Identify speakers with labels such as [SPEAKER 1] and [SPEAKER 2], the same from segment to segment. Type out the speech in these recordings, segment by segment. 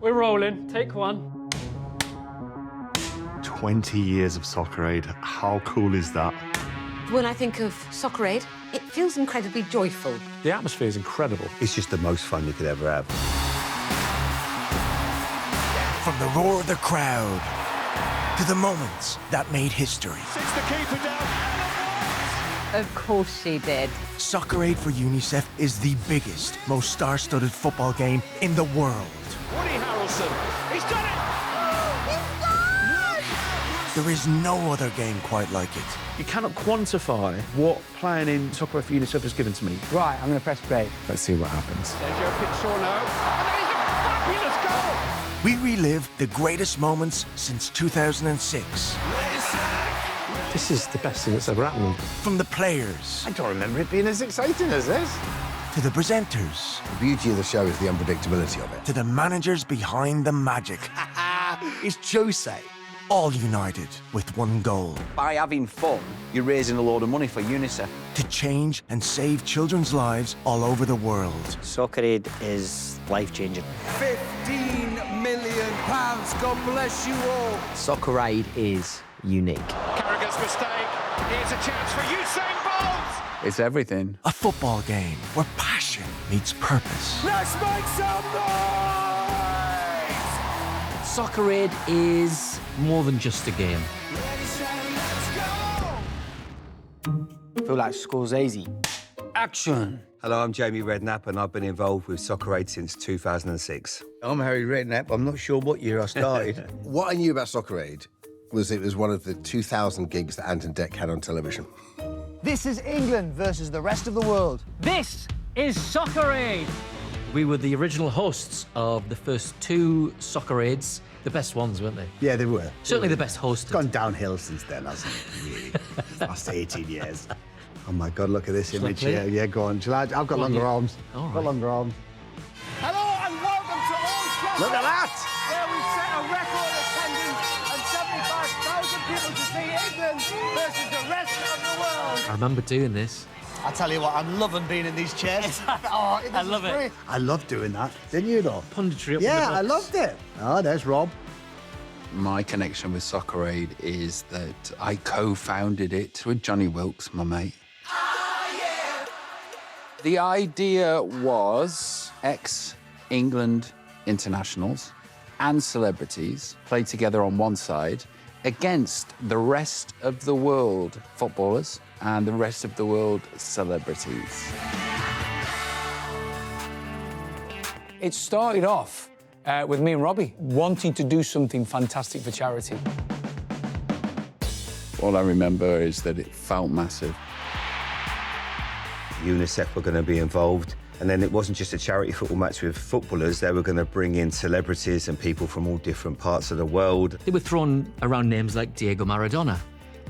[SPEAKER 1] We're rolling. Take one.
[SPEAKER 2] 20 years of Soccer Aid. How cool is that?
[SPEAKER 3] When I think of Soccer Aid, it feels incredibly joyful.
[SPEAKER 4] The atmosphere is incredible.
[SPEAKER 5] It's just the most fun you could ever have.
[SPEAKER 6] From the roar of the crowd to the moments that made history.
[SPEAKER 7] Sits the keeper down.
[SPEAKER 3] Of course she did.
[SPEAKER 6] Soccer Aid for UNICEF is the biggest, most star-studded football game in the world.
[SPEAKER 7] Woody Harrelson. He's done it!
[SPEAKER 6] There is no other game quite like it.
[SPEAKER 4] You cannot quantify what playing in Soccer Aid for UNICEF has given to me.
[SPEAKER 8] Right, I'm going to press play.
[SPEAKER 4] Let's see what happens.
[SPEAKER 7] Sergio Picciano. And there is a fabulous goal!
[SPEAKER 6] We relive the greatest moments since 2006.
[SPEAKER 4] This is the best thing that's ever happened.
[SPEAKER 6] From the players
[SPEAKER 5] I don't remember it being as exciting as this.
[SPEAKER 6] to the presenters
[SPEAKER 5] The beauty of the show is the unpredictability of it.
[SPEAKER 6] to the managers behind the magic.
[SPEAKER 5] It's Jose.
[SPEAKER 6] All united with one goal:
[SPEAKER 8] By having fun, you're raising a load of money for UNICEF.
[SPEAKER 6] to change and save children's lives all over the world.
[SPEAKER 8] Soccer Aid is life-changing.
[SPEAKER 7] £15 million. God bless you all.
[SPEAKER 8] Soccer Aid is unique.
[SPEAKER 7] Carragher's mistake. Here's a chance for Usain Bolt.
[SPEAKER 8] It's everything.
[SPEAKER 6] A football game where passion meets purpose.
[SPEAKER 7] Let's make some noise!
[SPEAKER 9] Soccer Aid is more than just a game.
[SPEAKER 8] I feel like school's easy. Action!
[SPEAKER 5] Hello, I'm Jamie Redknapp, and I've been involved with Soccer Aid since 2006.
[SPEAKER 10] I'm Harry Redknapp. I'm not sure what year I started.
[SPEAKER 5] What I knew about Soccer Aid was it was one of the 2,000 gigs that Ant and Dec had on television.
[SPEAKER 8] This is England versus the rest of the world.
[SPEAKER 9] This is Soccer Aid. We were the original hosts of the first two Soccer Aids. The best ones, weren't they?
[SPEAKER 5] Yeah, they were.
[SPEAKER 9] Certainly the best hosted.
[SPEAKER 5] Gone downhill since then, hasn't it, really? Last 18 years. Oh, my God, look at this image
[SPEAKER 9] play
[SPEAKER 5] here.
[SPEAKER 9] it?
[SPEAKER 5] Yeah, go on. I've got longer arms.
[SPEAKER 9] All
[SPEAKER 5] Got
[SPEAKER 9] right.
[SPEAKER 5] longer arms.
[SPEAKER 7] Hello and welcome to Old Trafford.
[SPEAKER 5] Look at that!
[SPEAKER 7] Where we've set a record attendance and 75,000 people to see England versus the rest of the world.
[SPEAKER 9] I remember doing this.
[SPEAKER 8] I tell you what, I'm loving being in these chairs.
[SPEAKER 9] I love it.
[SPEAKER 5] I loved doing that. Didn't you, though?
[SPEAKER 9] Punditry up
[SPEAKER 5] Yeah,
[SPEAKER 9] in the
[SPEAKER 5] I
[SPEAKER 9] box.
[SPEAKER 5] loved it. Oh, there's Rob.
[SPEAKER 11] My connection with Soccer Aid is that I co-founded it with Johnny Wilkes, my mate. The idea was ex-England internationals and celebrities played together on one side against the rest of the world footballers and the rest of the world celebrities.
[SPEAKER 8] It started off with me and Robbie wanting to do something fantastic for charity.
[SPEAKER 11] All I remember is that it felt massive.
[SPEAKER 5] UNICEF were going to be involved, and then it wasn't just a charity football match with footballers. They were going to bring in celebrities and people from all different parts of the world.
[SPEAKER 9] They were throwing around names like Diego Maradona,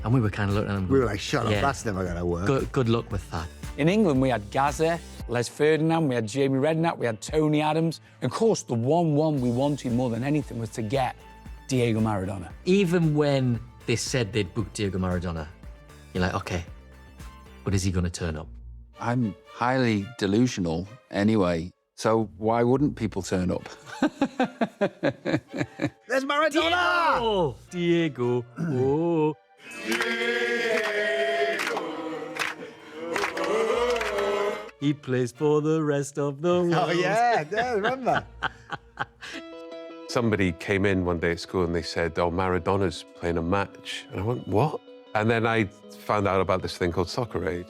[SPEAKER 9] and we were kind of looking at them.
[SPEAKER 5] We were like, shut up,
[SPEAKER 9] Yeah.
[SPEAKER 5] that's never going to work.
[SPEAKER 9] Good luck with that.
[SPEAKER 8] In England, we had Gazza, Les Ferdinand, we had Jamie Redknapp, we had Tony Adams. Of course, the one we wanted more than anything was to get Diego Maradona.
[SPEAKER 9] Even when they said they'd booked Diego Maradona, you're like, okay, but is he going to turn up?
[SPEAKER 11] I'm highly delusional anyway, so why wouldn't people turn up?
[SPEAKER 5] There's Maradona!
[SPEAKER 9] Oh, Diego. Oh. He plays for the rest of the world.
[SPEAKER 5] Oh, yeah, remember?
[SPEAKER 12] Somebody came in one day at school and they said, oh, Maradona's playing a match. And I went, what? And then I found out about this thing called Soccer Aid.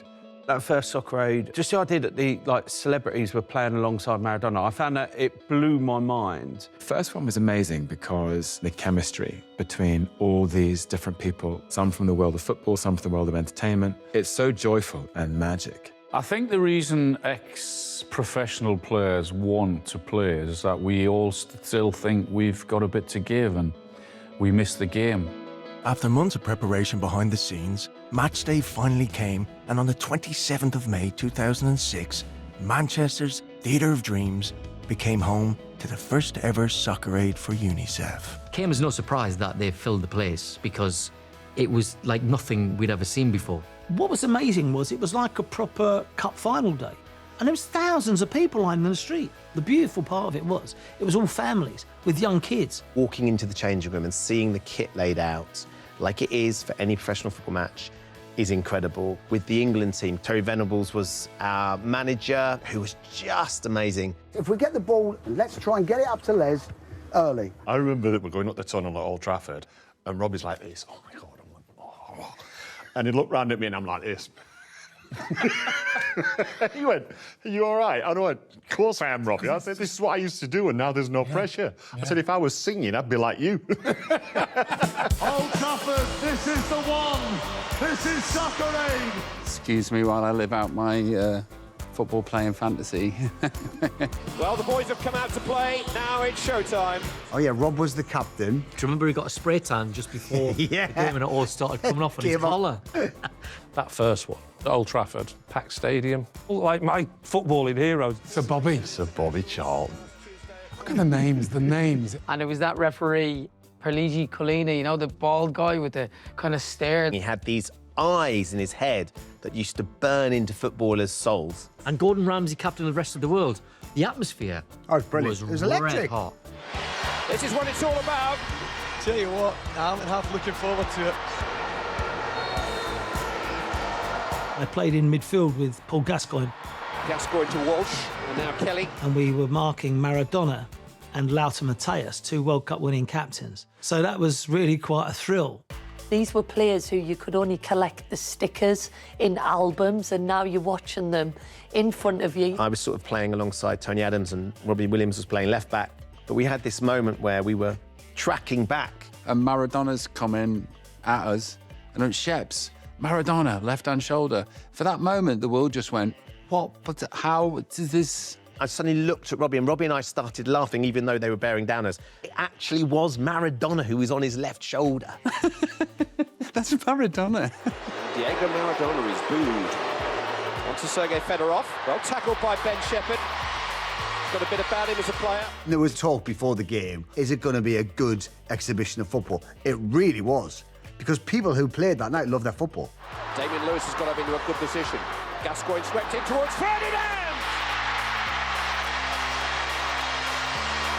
[SPEAKER 4] That first Soccer Aid, just the idea that the celebrities were playing alongside Maradona, I found that it blew my mind.
[SPEAKER 13] First one was amazing because the chemistry between all these different people, some from the world of football, some from the world of entertainment. It's so joyful and magic.
[SPEAKER 1] I think the reason ex-professional players want to play is that we all still think we've got a bit to give and we miss the game.
[SPEAKER 6] After months of preparation behind the scenes, match day finally came, and on the 27th of May 2006, Manchester's Theatre of Dreams became home to the first ever Soccer Aid for UNICEF.
[SPEAKER 9] Came as no surprise that they filled the place because it was like nothing we'd ever seen before.
[SPEAKER 8] What was amazing was it was like a proper cup final day.
[SPEAKER 14] And there was thousands of people lining in the street. The beautiful part of it was all families with young kids.
[SPEAKER 15] Walking into the changing room and seeing the kit laid out like it is for any professional football match is incredible. With the England team, Terry Venables was our manager, who was just amazing.
[SPEAKER 7] If we get the ball, let's try and get it up to Les early.
[SPEAKER 2] I remember that we're going up the tunnel at Old Trafford, and Robbie's like this. Oh my God! I'm like, oh. And he looked round at me, and I'm like this. He went, "Are you all right?" I went, "Of course I am, Robbie." I said, "This is what I used to do, and now there's no pressure." I said, "If I was singing, I'd be like you."
[SPEAKER 7] Old Trafford, this is the one. This is Soccer Aid.
[SPEAKER 11] Excuse me while I live out my football playing fantasy.
[SPEAKER 16] Well, the boys have come out to play. Now it's showtime.
[SPEAKER 10] Oh, yeah, Rob was the captain.
[SPEAKER 9] Do you remember he got a spray tan just before
[SPEAKER 10] Yeah.
[SPEAKER 9] the game and it all started coming off on his
[SPEAKER 10] Gave up.
[SPEAKER 9] collar?
[SPEAKER 17] That first one, at Old Trafford, packed stadium. Like my footballing heroes.
[SPEAKER 2] Sir Bobby Charlton.
[SPEAKER 17] Look at the names,
[SPEAKER 18] And it was that referee, Perligi Colina, you know, the bald guy with the kind of stare.
[SPEAKER 15] He had these eyes in his head that used to burn into footballers' souls.
[SPEAKER 9] And Gordon Ramsay, captain of the rest of the world. The atmosphere
[SPEAKER 10] Oh, it's brilliant.
[SPEAKER 9] was
[SPEAKER 10] It was
[SPEAKER 9] red
[SPEAKER 10] electric.
[SPEAKER 9] hot.
[SPEAKER 16] This is what it's all about.
[SPEAKER 19] Tell you what, I'm half looking forward to it.
[SPEAKER 14] I played in midfield with Paul Gascoigne,
[SPEAKER 16] Gascoigne to Walsh, and now Kelly.
[SPEAKER 14] and we were marking Maradona and Lauter Matthäus, 2 World Cup winning captains. So that was really quite a thrill.
[SPEAKER 20] These were players who you could only collect the stickers in albums, and now you're watching them in front of you.
[SPEAKER 15] I was sort of playing alongside Tony Adams, and Robbie Williams was playing left back. But we had this moment where we were tracking back.
[SPEAKER 11] And Maradona's coming at us, and I'm Sheps, Maradona, left-hand shoulder. For that moment, the world just went, what, but how does this...
[SPEAKER 15] I suddenly looked at Robbie, and Robbie and I started laughing, even though they were bearing down us. It actually was Maradona who was on his left shoulder.
[SPEAKER 11] That's Maradona.
[SPEAKER 16] Diego Maradona is booed. On to Sergei Fedorov. Well tackled by Ben Shepherd. Got a bit about him as a player.
[SPEAKER 10] There was talk before the game, is it going to be a good exhibition of football? It really was, because people who played that night love their football.
[SPEAKER 16] Damien Lewis has got up into a good position. Gascoigne swept in towards Ferdinand!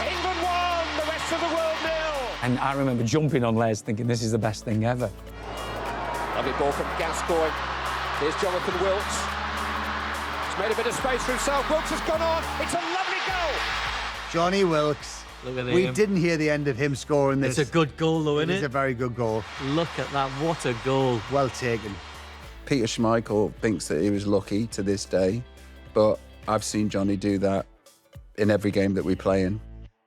[SPEAKER 16] England won, the rest of the world nil.
[SPEAKER 8] And I remember jumping on Les thinking this is the best thing ever.
[SPEAKER 16] Lovely ball from Gascoigne. Here's Jonathan Wilkes. He's made a bit of space for himself. Wilkes has gone on. It's a lovely goal.
[SPEAKER 10] Johnny Wilkes.
[SPEAKER 9] Look at
[SPEAKER 10] We
[SPEAKER 9] him.
[SPEAKER 10] didn't hear the end of him scoring this.
[SPEAKER 9] It's a good goal, though, isn't it?
[SPEAKER 10] It's a very good goal.
[SPEAKER 9] Look at that. What a goal.
[SPEAKER 10] Well taken.
[SPEAKER 11] Peter Schmeichel thinks that he was lucky to this day, but I've seen Johnny do that in every game that we play in.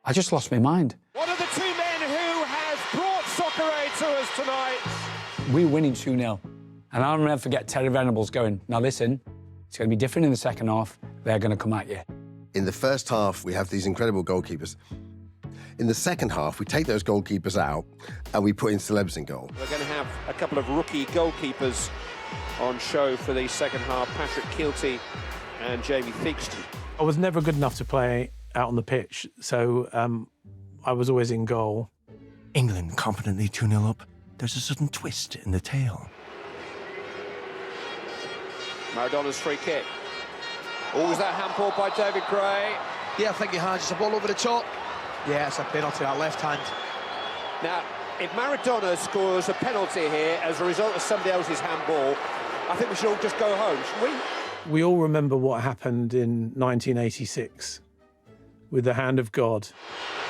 [SPEAKER 8] I just lost my mind.
[SPEAKER 16] One of the two men who has brought Soccer Aid to us tonight.
[SPEAKER 8] We were winning 2-0. And I'll never forget Terry Venables going, now listen, it's going to be different in the second half. They're going to come at you.
[SPEAKER 21] In the first half, we have these incredible goalkeepers. In the second half, we take those goalkeepers out and we put in celebs in goal.
[SPEAKER 16] We're going to have a couple of rookie goalkeepers on show for the second half, Patrick Kilty and Jamie Theakston.
[SPEAKER 17] I was never good enough to play out on the pitch, so I was always in goal.
[SPEAKER 6] England confidently 2-0 up. There's a sudden twist in the tale.
[SPEAKER 16] Maradona's free kick. Oh, was that handball by David Gray?
[SPEAKER 19] Yeah, I think he has. It's a ball over the top. Yeah, it's a penalty, that left hand.
[SPEAKER 16] Now, if Maradona scores a penalty here as a result of somebody else's handball, I think we should all just go home, shouldn't we?
[SPEAKER 17] We all remember what happened in 1986 with the hand of God.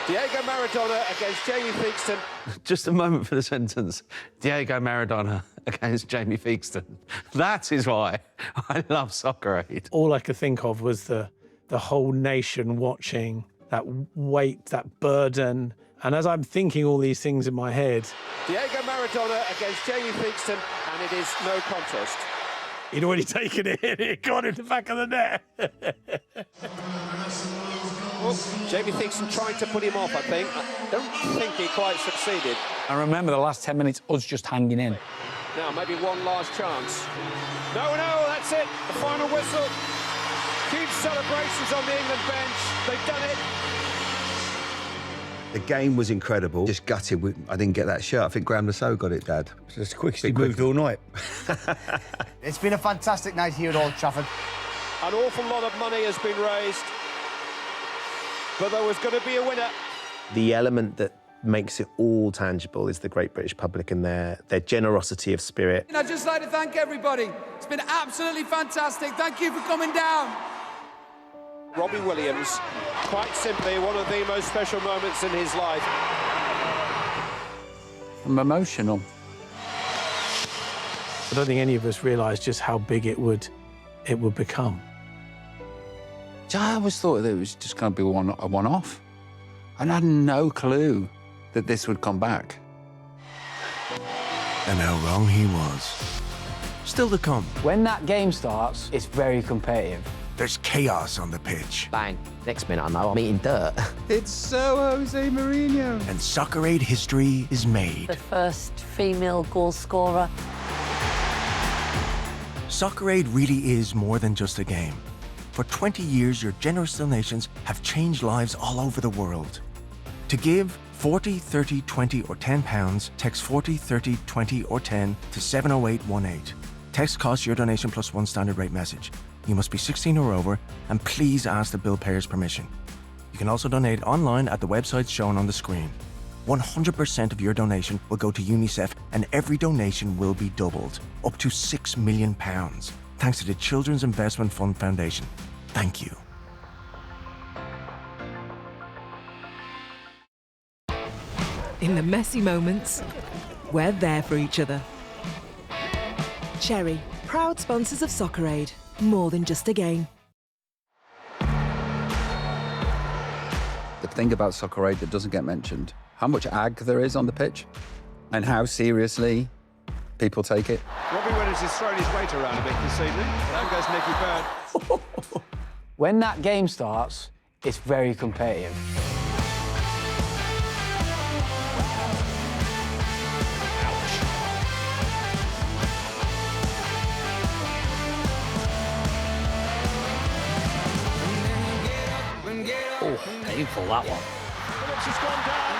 [SPEAKER 16] Diego Maradona against Jamie Theakston.
[SPEAKER 4] Just a moment for the sentence. Diego Maradona against Jamie Theakston. That is why I love Soccer Aid.
[SPEAKER 17] All I could think of was the whole nation watching, that weight, that burden. And as I'm thinking all these things in my head...
[SPEAKER 16] Diego Maradona against Jamie Theakston, and it is no contest.
[SPEAKER 17] He'd already taken it in, it got in the back of the net.
[SPEAKER 16] Well, Jamie Theakston tried to put him off, I think. I don't think he quite succeeded.
[SPEAKER 8] I remember the last 10 minutes, us just hanging in.
[SPEAKER 16] Now, maybe one last chance. No, that's it. The final whistle. Huge celebrations on the England bench. They've done it.
[SPEAKER 5] The game was incredible. Just gutted I didn't get that shirt. I think Graham Lasso got it, Dad.
[SPEAKER 10] It's the quickest he moved all night. It's been a fantastic night here at Old Trafford.
[SPEAKER 16] An awful lot of money has been raised, but there was going to be a winner.
[SPEAKER 15] The element that makes it all tangible is the Great British public and their generosity of spirit.
[SPEAKER 3] And I'd just like to thank everybody. It's been absolutely fantastic. Thank you for coming down.
[SPEAKER 16] Robbie Williams, quite simply, one of the most special moments in his life.
[SPEAKER 11] I'm emotional.
[SPEAKER 17] I don't think any of us realised just how big it would become.
[SPEAKER 11] I always thought that it was just going to be a one-off. And I had no clue that this would come back.
[SPEAKER 6] And how wrong he was. Still to come.
[SPEAKER 8] When that game starts, it's very competitive.
[SPEAKER 6] There's chaos on the pitch.
[SPEAKER 22] Bang. Next minute I know I'm eating dirt.
[SPEAKER 3] It's so Jose Mourinho.
[SPEAKER 6] And Soccer Aid history is made.
[SPEAKER 20] The first female goal scorer.
[SPEAKER 6] Soccer Aid really is more than just a game. For 20 years, your generous donations have changed lives all over the world. To give, 40, 30, 20 or £10, text 40, 30, 20 or 10 to 70818. Text costs your donation plus one standard rate message. You must be 16 or over, and please ask the bill payer's permission. You can also donate online at the websites shown on the screen. 100% of your donation will go to UNICEF, and every donation will be doubled, up to £6 million, thanks to the Children's Investment Fund Foundation. Thank you.
[SPEAKER 23] In the messy moments, we're there for each other. Cherry, proud sponsors of Soccer Aid. More than just a game.
[SPEAKER 11] The thing about Soccer Aid that doesn't get mentioned, how much ag there is on the pitch and how seriously people take it.
[SPEAKER 16] Robbie Williams has thrown his weight around a bit this evening. Down goes Nicky Byrne.
[SPEAKER 8] When that game starts, it's very competitive.
[SPEAKER 9] Oh, painful, that one.
[SPEAKER 16] Phillips has gone down.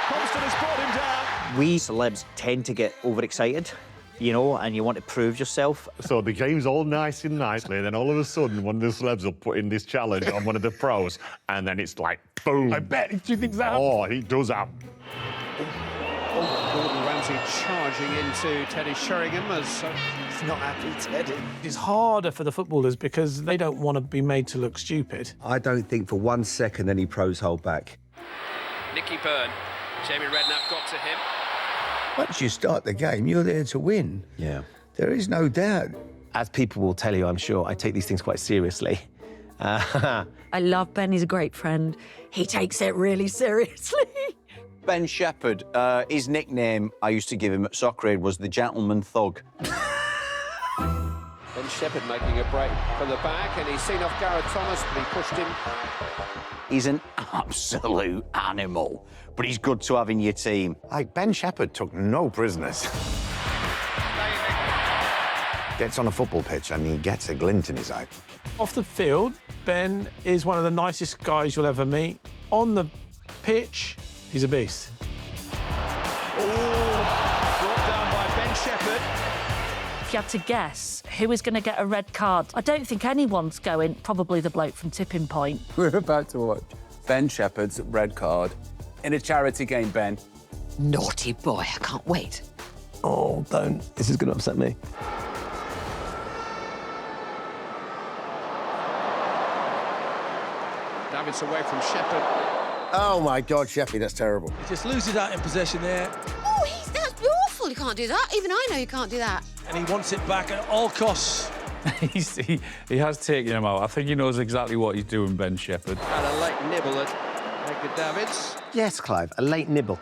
[SPEAKER 16] Constant has brought him down.
[SPEAKER 24] We celebs tend to get overexcited, you know, and you want to prove yourself.
[SPEAKER 2] So the game's all nice and nicely, and then all of a sudden, one of the celebs will put in this challenge on one of the pros, and then it's like, boom.
[SPEAKER 17] I bet. Do you think that?
[SPEAKER 2] Oh, he does that.
[SPEAKER 16] Gordon Ramsay charging into Teddy Sheringham as
[SPEAKER 24] He's not happy, Teddy.
[SPEAKER 17] It's harder for the footballers because they don't want to be made to look stupid.
[SPEAKER 5] I don't think for 1 second any pros hold back.
[SPEAKER 16] Nicky Byrne. Jamie Redknapp got to him.
[SPEAKER 25] Once you start the game, you're there to win.
[SPEAKER 15] Yeah.
[SPEAKER 25] There is no doubt.
[SPEAKER 15] As people will tell you, I'm sure, I take these things quite seriously.
[SPEAKER 26] I love Ben, he's a great friend. He takes it really seriously.
[SPEAKER 27] Ben Shepherd, his nickname I used to give him at Soccer Aid was the Gentleman Thug.
[SPEAKER 16] Ben Shepherd making a break from the back, and he's seen off Gareth Thomas, but he pushed him.
[SPEAKER 27] He's an absolute animal, but he's good to have in your team.
[SPEAKER 28] Like, Ben Shepherd took no prisoners. Gets on a football pitch and he gets a glint in his eye.
[SPEAKER 17] Off the field, Ben is one of the nicest guys you'll ever meet. On the pitch, he's a beast.
[SPEAKER 16] Brought down by Ben Shepherd.
[SPEAKER 20] If you had to guess who is going to get a red card, I don't think anyone's going. Probably the bloke from Tipping Point.
[SPEAKER 11] We're about to watch Ben Shepherd's red card in a charity game, Ben.
[SPEAKER 26] Naughty boy, I can't wait.
[SPEAKER 15] Oh, don't. This is going to upset me.
[SPEAKER 16] Davids away from Shepherd.
[SPEAKER 28] Oh, my God, Sheffy, that's terrible.
[SPEAKER 3] He just loses out in possession there,
[SPEAKER 29] Oh, that's awful. You can't do that. Even I know you can't do that.
[SPEAKER 3] and he wants it back at all costs.
[SPEAKER 1] he has taken him out. I think he knows exactly what he's doing, Ben Shepherd.
[SPEAKER 16] And a late nibble at Edgar Davids.
[SPEAKER 15] Yes, Clive, a late nibble.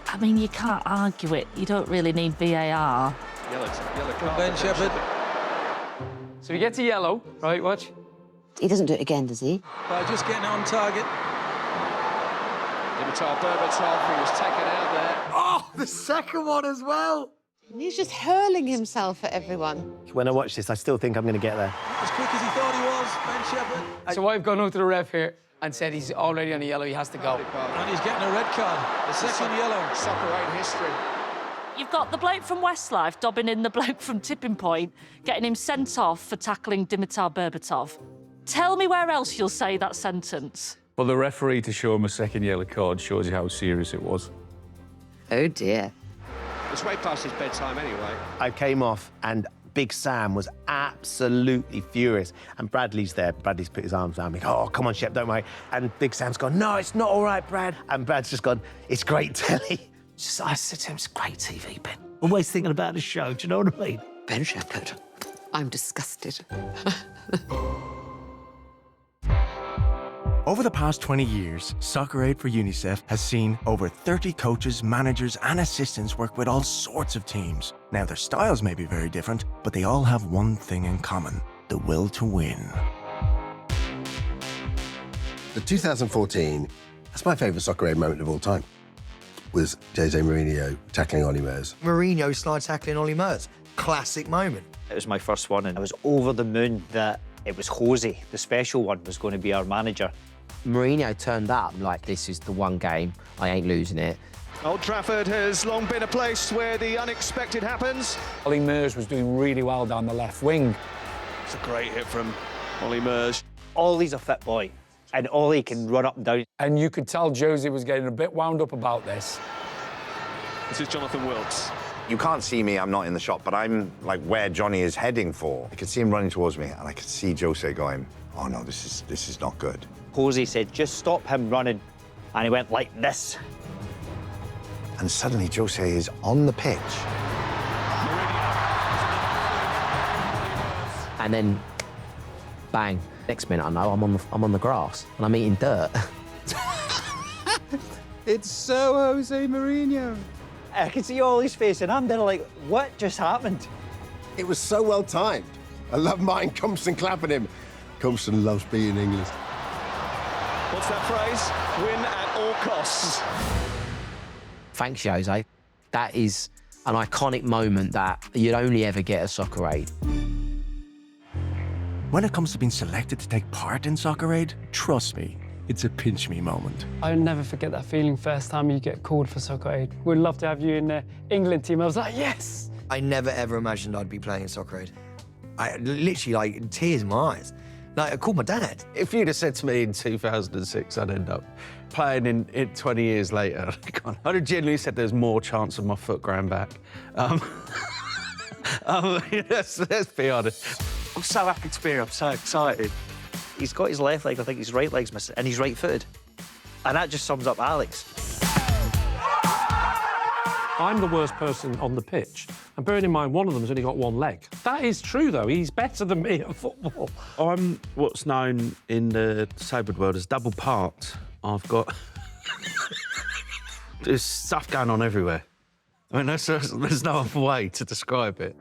[SPEAKER 20] I mean, you can't argue it. You don't really need VAR.
[SPEAKER 16] Yellow card.
[SPEAKER 3] Ben Shepherd.
[SPEAKER 8] So we get to yellow, right, watch.
[SPEAKER 29] He doesn't do it again, does he?
[SPEAKER 3] By just getting it on target.
[SPEAKER 16] Dimitar Berbatov, he was taken out there.
[SPEAKER 10] Oh, the second one as well.
[SPEAKER 29] He's just hurling himself at everyone.
[SPEAKER 15] When I watch this, I still think I'm going to get there.
[SPEAKER 3] As quick as he thought he was, Ben Shepherd.
[SPEAKER 8] So I've gone out to the ref here and said he's already on a yellow, he has to go.
[SPEAKER 3] And he's getting a red card. The second yellow.
[SPEAKER 16] Soccer Aid history.
[SPEAKER 4] You've got the bloke from Westlife dobbing in the bloke from Tipping Point, getting him sent off for tackling Dimitar Berbatov. Tell me where else you'll say that sentence.
[SPEAKER 1] For the referee to show him a second yellow card shows you how serious it was.
[SPEAKER 29] Oh, dear.
[SPEAKER 16] It's way past his bedtime anyway.
[SPEAKER 15] I came off and Big Sam was absolutely furious. And Bradley's there. Bradley's put his arms around me. Oh, come on, Shep, don't worry. And Big Sam's gone, no, it's not all right, Brad. And Brad's just gone, it's great telly.
[SPEAKER 7] I said to him, it's great TV, Ben. Always thinking about the show, do you know what I mean?
[SPEAKER 29] Ben Shepherd, I'm disgusted.
[SPEAKER 6] Over the past 20 years, Soccer Aid for UNICEF has seen over 30 coaches, managers and assistants work with all sorts of teams. Now, their styles may be very different, but they all have one thing in common: the will to win.
[SPEAKER 12] The 2014, that's my favourite Soccer Aid moment of all time, was Jose Mourinho tackling Ollie Mers.
[SPEAKER 13] Mourinho started tackling Ollie Mers. Classic moment.
[SPEAKER 24] It was my first one, and I was over the moon that it was Jose, the special one, was going to be our manager.
[SPEAKER 14] Mourinho turned up like, this is the one game, I ain't losing it.
[SPEAKER 16] Old Trafford has long been a place where the unexpected happens.
[SPEAKER 8] Ollie Mers was doing really well down the left wing.
[SPEAKER 16] It's a great hit from Ollie Mers.
[SPEAKER 24] Ollie's a fit boy, and Ollie can run up and down.
[SPEAKER 8] And you could tell Josie was getting a bit wound up about this.
[SPEAKER 16] This is Jonathan Wilkes.
[SPEAKER 28] You can't see me, I'm not in the shot, but I'm like where Johnny is heading for. I could see him running towards me, and I could see Jose going, oh no, this is not good.
[SPEAKER 24] Jose said, just stop him running. And he went like this.
[SPEAKER 28] And suddenly Jose is on the pitch.
[SPEAKER 14] And then, bang. Next minute I know I'm on the grass and I'm eating dirt.
[SPEAKER 24] It's so Jose Mourinho. I can see Ollie's face, and I'm there like, what just happened?
[SPEAKER 12] It was so well timed. I love Martin Compson clapping him. Compson loves being English.
[SPEAKER 16] What's that phrase? Win at all costs.
[SPEAKER 14] Thanks, Jose. That is an iconic moment that you'd only ever get at Soccer Aid.
[SPEAKER 6] When it comes to being selected to take part in Soccer Aid, trust me, it's a pinch me moment.
[SPEAKER 18] I'll never forget that feeling first time you get called for Soccer Aid. We'd love to have you in the England team. I was like, yes!
[SPEAKER 13] I never ever imagined I'd be playing in Soccer Aid. I literally, like, tears in my eyes. Like, I called my dad.
[SPEAKER 19] If you'd have said to me in 2006 I'd end up playing in 20 years later, I'd have genuinely said there's more chance of my foot growing back. Let's be honest.
[SPEAKER 24] I'm so happy to be here. I'm so excited. He's got his left leg, I think his right leg's missing, and he's right-footed. And that just sums up Alex.
[SPEAKER 21] I'm the worst person on the pitch. And bearing in mind, one of them has only got one leg. That is true, though. He's better than me at football.
[SPEAKER 19] I'm what's known in the disabled world as double parked. I've got... There's stuff going on everywhere. I mean, there's no other way to describe it.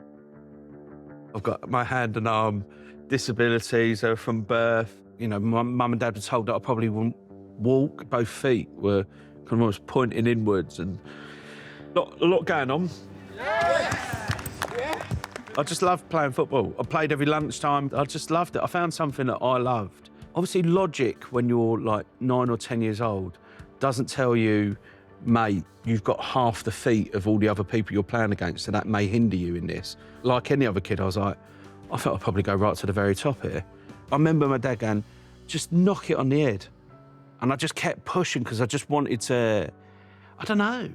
[SPEAKER 19] I've got my hand and arm disabilities from birth. You know, my mum and dad were told that I probably wouldn't walk. Both feet were kind of almost pointing inwards, and a lot going on. I just loved playing football. I played every lunchtime. I just loved it. I found something that I loved. Obviously, logic, when you're like 9 or 10 years old, doesn't tell you, mate, you've got half the feet of all the other people you're playing against, and that may hinder you in this. Like any other kid, I was like, I thought I'd probably go right to the very top here. I remember my dad going, just knock it on the head. And I just kept pushing because I just wanted to, I don't know.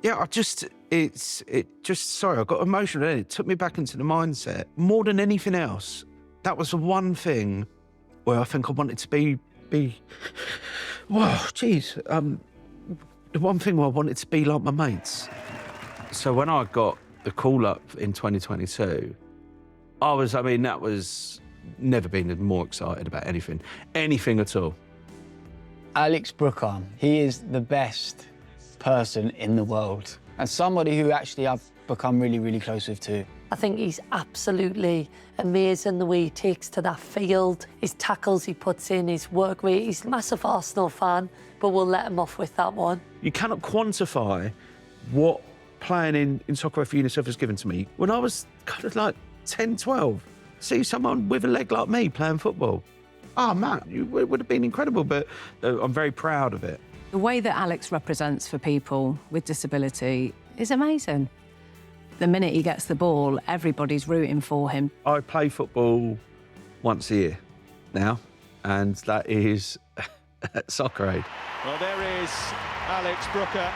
[SPEAKER 19] Yeah, sorry, I got emotional. It took me back into the mindset. More than anything else, that was the one thing where I think I wanted to be whoa, geez. The one thing where I wanted to be like my mates. So when I got the call up in 2022, that was never been more excited about anything at all.
[SPEAKER 8] Alex Brookham, he is the best person in the world, and somebody who actually I've become really, really close with too.
[SPEAKER 20] I think he's absolutely amazing the way he takes to that field, his tackles he puts in, his work rate. He's a massive Arsenal fan, but we'll let him off with that one.
[SPEAKER 19] You cannot quantify what playing in Soccer Aid for UNICEF has given to me. When I was kind of like 10, 12, see someone with a leg like me playing football, oh, man, it would have been incredible, but I'm very proud of it.
[SPEAKER 2] The way that Alex represents for people with disability is amazing. The minute he gets the ball, everybody's rooting for him.
[SPEAKER 19] I play football once a year now, and that is at Soccer Aid.
[SPEAKER 16] Well, there is Alex Brooker.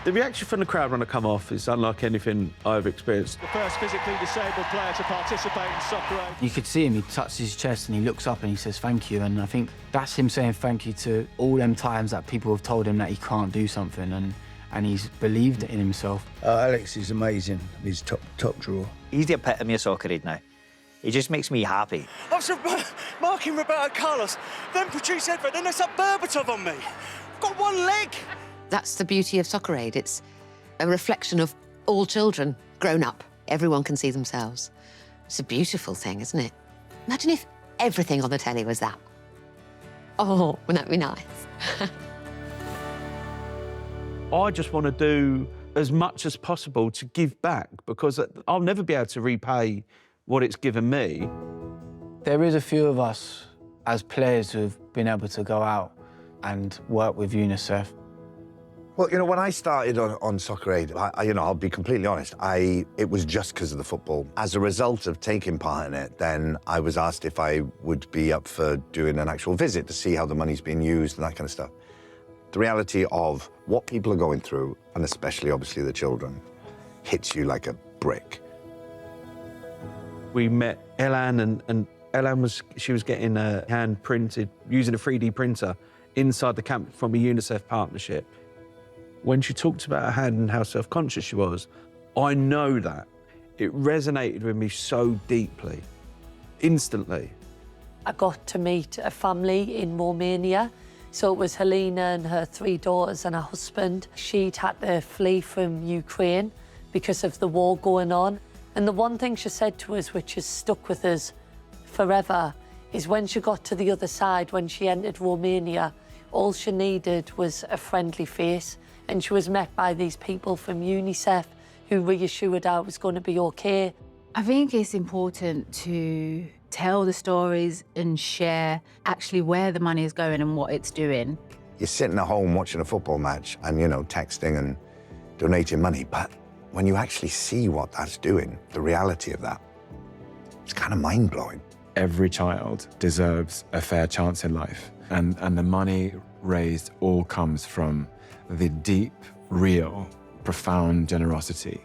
[SPEAKER 19] The reaction from the crowd when I come off is unlike anything I've experienced.
[SPEAKER 16] The first physically disabled player to participate in Soccer Aid.
[SPEAKER 5] You could see him, he touches his chest and he looks up and he says thank you, and I think that's him saying thank you to all them times that people have told him that he can't do something, and he's believed in himself.
[SPEAKER 7] Alex is amazing. He's top drawer.
[SPEAKER 24] He's the epitome of Soccer Aid now. He just makes me happy.
[SPEAKER 9] I was marking Roberto Carlos, then Patrice Edvard, then there's that Berbatov on me. I've got one leg.
[SPEAKER 29] That's the beauty of Soccer Aid. It's a reflection of all children grown up. Everyone can see themselves. It's a beautiful thing, isn't it? Imagine if everything on the telly was that. Oh, wouldn't that be nice?
[SPEAKER 19] I just want to do as much as possible to give back, because I'll never be able to repay what it's given me.
[SPEAKER 5] There is a few of us as players who've been able to go out and work with UNICEF.
[SPEAKER 28] Well, you know, when I started on Soccer Aid, I'll be completely honest, it was just because of the football. As a result of taking part in it, then I was asked if I would be up for doing an actual visit to see how the money's being used and that kind of stuff. The reality of what people are going through, and especially, obviously, the children, hits you like a brick.
[SPEAKER 19] We met Elan, and Elan was getting a hand printed using a 3D printer inside the camp from a UNICEF partnership. When she talked about her hand and how self-conscious she was, I know that. It resonated with me so deeply, instantly.
[SPEAKER 20] I got to meet a family in Romania. So it was Helena and her 3 daughters and her husband. She'd had to flee from Ukraine because of the war going on. And the one thing she said to us, which has stuck with us forever, is when she got to the other side, when she entered Romania, all she needed was a friendly face. And she was met by these people from UNICEF who reassured her it was going to be okay.
[SPEAKER 2] I think it's important to tell the stories and share actually where the money is going and what it's doing.
[SPEAKER 28] You're sitting at home watching a football match and, you know, texting and donating money, but when you actually see what that's doing, the reality of that, it's kind of mind-blowing.
[SPEAKER 11] Every child deserves a fair chance in life, and the money raised all comes from the deep, real, profound generosity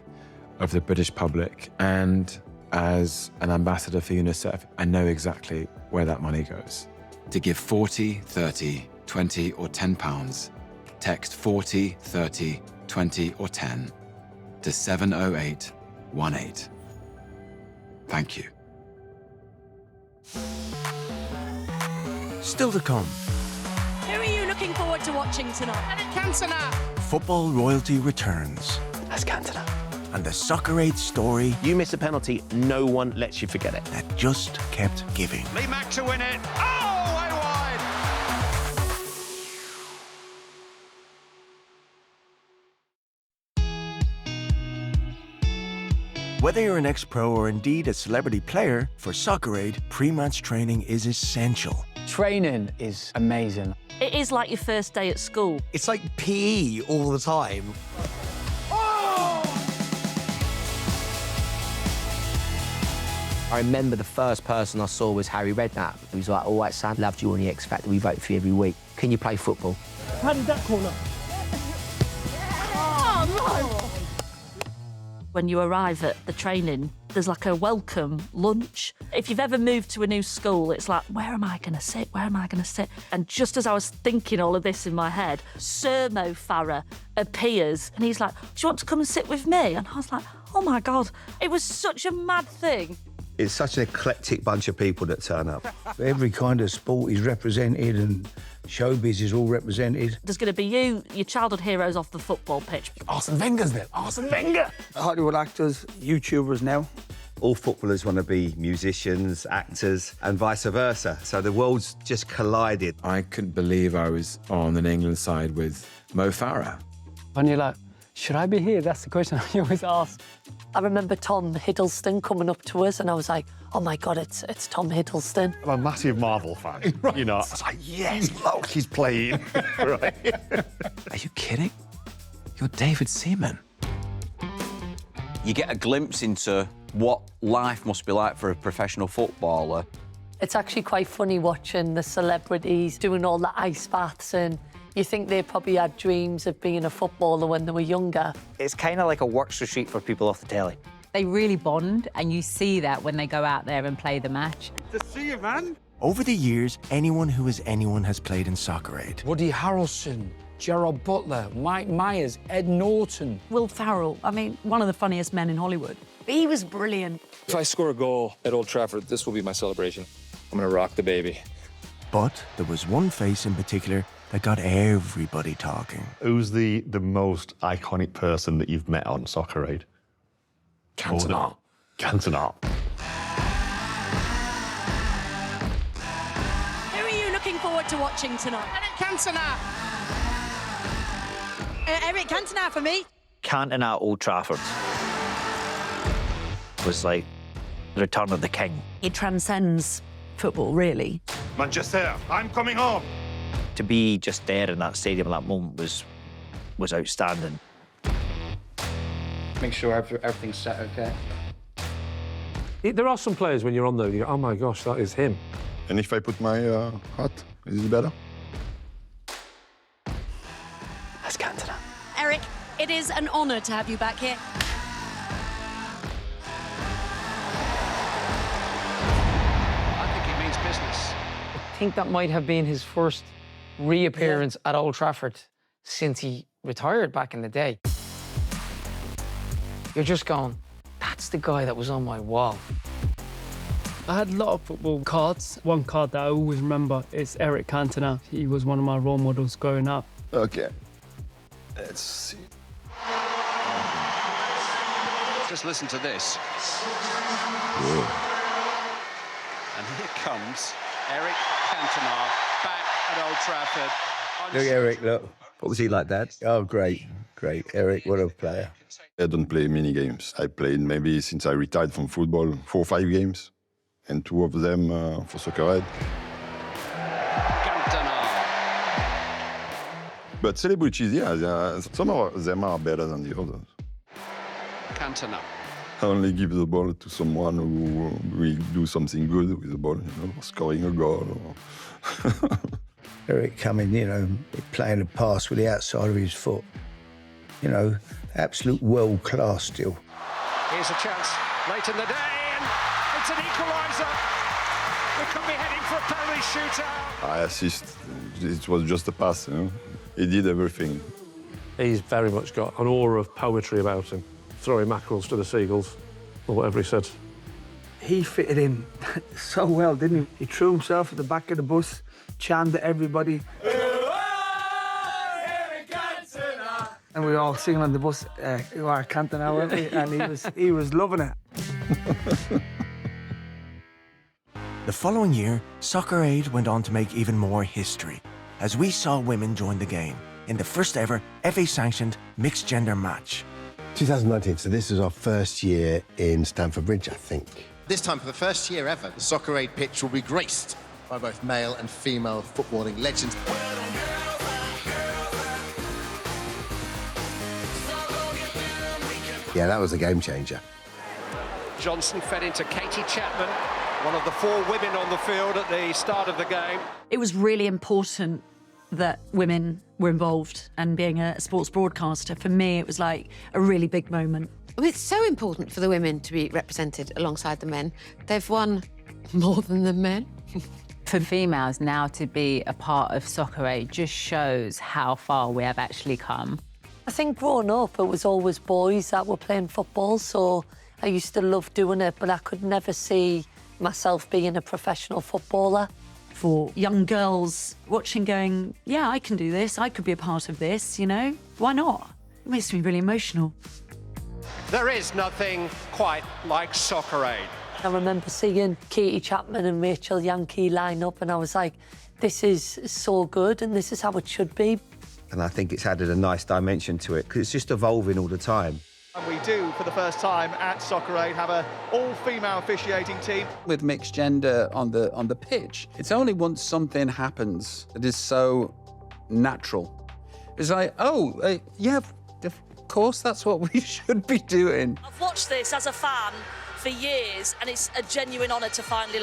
[SPEAKER 11] of the British public. And as an ambassador for UNICEF, I know exactly where that money goes.
[SPEAKER 17] To give 40, 30, 20 or £10, text 40, 30, 20 or 10 to 70818. Thank you.
[SPEAKER 6] Still to come,
[SPEAKER 26] Who are you looking forward to watching tonight? Cantona.
[SPEAKER 6] football royalty returns.
[SPEAKER 15] That's Cantona.
[SPEAKER 6] And the Soccer Aid story
[SPEAKER 15] You miss a penalty, no one lets you forget it.
[SPEAKER 6] that just kept giving.
[SPEAKER 16] Lee Mack to win it. Oh, way wide.
[SPEAKER 6] Whether you're an ex-pro or indeed a celebrity player, for Soccer Aid, pre-match training is essential.
[SPEAKER 5] Training is amazing.
[SPEAKER 4] It is like your first day at school.
[SPEAKER 13] It's like PE all the time.
[SPEAKER 14] I remember the first person I saw was Harry Redknapp. He was like, all right, Sam, loved you on the X Factor. We vote for you every week. Can you play football?
[SPEAKER 9] How did that corner?
[SPEAKER 4] When you arrive at the training, there's like a welcome lunch. If you've ever moved to a new school, it's like, where am I going to sit? Where am I going to sit? And just as I was thinking all of this in my head, Sir Mo Farah appears and he's like, do you want to come and sit with me? And I was like, oh my God, it was such a mad thing.
[SPEAKER 15] It's such an eclectic bunch of people that turn up.
[SPEAKER 7] Every kind of sport is represented and showbiz is all represented.
[SPEAKER 4] There's going to be you, your childhood heroes off the football pitch.
[SPEAKER 7] Arsene Wenger's there. Arsene Wenger. Hollywood actors, YouTubers now.
[SPEAKER 15] All footballers want to be musicians, actors, and vice versa. So the worlds just collided.
[SPEAKER 11] I couldn't believe I was on an England side with Mo Farah.
[SPEAKER 18] And you're like, Should I be here? That's the question I always ask.
[SPEAKER 20] I remember Tom Hiddleston coming up to us, and I was like, oh my God, it's Tom Hiddleston.
[SPEAKER 1] I'm a massive Marvel fan, you know. I was like, yes, look, he's playing. Right.
[SPEAKER 17] Are you kidding? You're David Seaman.
[SPEAKER 3] You get a glimpse into what life must be like for a professional footballer.
[SPEAKER 20] It's actually quite funny watching the celebrities doing all the ice baths, and you think they probably had dreams of being a footballer when they were younger.
[SPEAKER 24] It's kind of like a works retreat for people off the telly.
[SPEAKER 10] They really bond, and you see that when they go out there and play the match.
[SPEAKER 1] To see you, man.
[SPEAKER 6] Over the years, anyone who is anyone has played in Soccer Aid.
[SPEAKER 8] Woody Harrelson, Gerard Butler, Mike Myers, Ed Norton.
[SPEAKER 26] Will Ferrell, I mean, one of the funniest men in Hollywood. He was brilliant.
[SPEAKER 12] If I score a goal at Old Trafford, this will be my celebration. I'm gonna rock the baby.
[SPEAKER 6] But there was one face in particular that got everybody talking.
[SPEAKER 1] Who's the most iconic person that you've met on Soccer Aid?
[SPEAKER 12] Cantona.
[SPEAKER 1] Cantona.
[SPEAKER 26] Who are you looking forward to watching tonight?
[SPEAKER 21] Eric Cantona. Eric Cantona for me.
[SPEAKER 24] Cantona at Old Trafford was like the return of the king.
[SPEAKER 26] It transcends football, really.
[SPEAKER 1] Manchester, I'm coming home.
[SPEAKER 24] To be just there in that stadium at that moment was outstanding.
[SPEAKER 22] Make sure everything's set okay.
[SPEAKER 23] There are some players when you're on there, you go, oh my gosh, that is him.
[SPEAKER 1] And if I put my hat, is it better?
[SPEAKER 24] That's Cantona.
[SPEAKER 26] Eric, it is an honour to have you back here.
[SPEAKER 16] I think it means business.
[SPEAKER 18] I think that might have been his first reappearance at Old Trafford since he retired back in the day. You're just going, that's the guy that was on my wall. I had a lot of football cards. One card that I always remember is Eric Cantona. He was one of my role models growing up.
[SPEAKER 1] Okay. Let's see.
[SPEAKER 16] Just listen to this.
[SPEAKER 1] Whoa.
[SPEAKER 16] And here comes Eric Cantona back at Old Trafford.
[SPEAKER 25] Look, Eric, look. What was he like, Dad? Oh, great, great. Eric, what a player.
[SPEAKER 1] I don't play many games. I played maybe since I retired from football 4 or 5 games, and 2 of them for Soccer Aid. But celebrities, yeah, some of them are better than the others.
[SPEAKER 16] Cantona.
[SPEAKER 1] I only give the ball to someone who will do something good with the ball, you know, scoring a goal. Or
[SPEAKER 25] Eric coming, you know, playing a pass with the outside of his foot. You know, absolute world class still.
[SPEAKER 16] Here's a chance late in the day, and it's an equaliser. We could be heading for a penalty shootout.
[SPEAKER 1] I assist. It was just a pass, you know. He did everything.
[SPEAKER 23] He's very much got an aura of poetry about him. Throwing mackerels to the seagulls, or whatever he said.
[SPEAKER 27] He fitted in so well, didn't he? He threw himself at the back of the bus, chanted at everybody. And we were all singing on the bus, you are Cantona, weren't we? And he was loving it.
[SPEAKER 6] The following year, Soccer Aid went on to make even more history, as we saw women join the game in the first ever FA-sanctioned mixed-gender match.
[SPEAKER 30] 2019, so this is our first year in Stamford Bridge, I think.
[SPEAKER 31] This time, for the first year ever, the Soccer Aid pitch will be graced by both male and female footballing legends.
[SPEAKER 30] Yeah, that was a game changer.
[SPEAKER 16] Johnson fed into Katie Chapman, one of the 4 women on the field at the start of the game.
[SPEAKER 26] It was really important that women were involved, and being a sports broadcaster, for me, it was like a really big moment.
[SPEAKER 29] It's so important for the women to be represented alongside the men. They've won more than the men.
[SPEAKER 2] For females now to be a part of Soccer Aid just shows how far we have actually come.
[SPEAKER 20] I think growing up, it was always boys that were playing football, so I used to love doing it, but I could never see myself being a professional footballer.
[SPEAKER 26] For young girls watching, going, yeah, I can do this, I could be a part of this, you know? Why not? It makes me really emotional.
[SPEAKER 16] There is nothing quite like Soccer Aid.
[SPEAKER 20] I remember seeing Katie Chapman and Rachel Yankee line up, and I was like, this is so good, and this is how it should be.
[SPEAKER 4] And I think it's added a nice dimension to it because it's just evolving all the time.
[SPEAKER 5] And we do, for the first time at Soccer Aid, have an all-female officiating team.
[SPEAKER 7] With mixed gender on the pitch, it's only once something happens that is so natural. It's like, yeah, of course that's what we should be doing.
[SPEAKER 9] I've watched this as a fan for years, and it's a genuine honour to finally,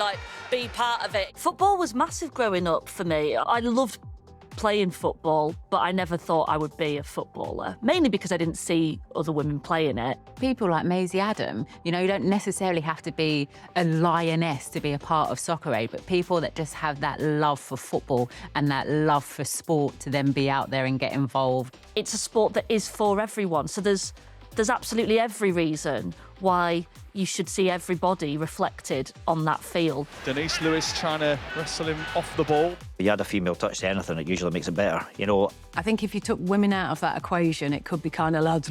[SPEAKER 9] be part of it. Football was massive growing up for me. I loved playing football, but I never thought I would be a footballer, mainly because I didn't see other women playing it.
[SPEAKER 10] People like Maisie Adam, you don't necessarily have to be a lioness to be a part of Soccer Aid, but people that just have that love for football and that love for sport to then be out there and get involved.
[SPEAKER 9] It's a sport that is for everyone, so there's absolutely every reason why you should see everybody reflected on that field.
[SPEAKER 5] Denise Lewis trying to wrestle him off the ball.
[SPEAKER 24] If you add a female touch to anything, it usually makes it better,
[SPEAKER 2] I think if you took women out of that equation, it could be kind of lads.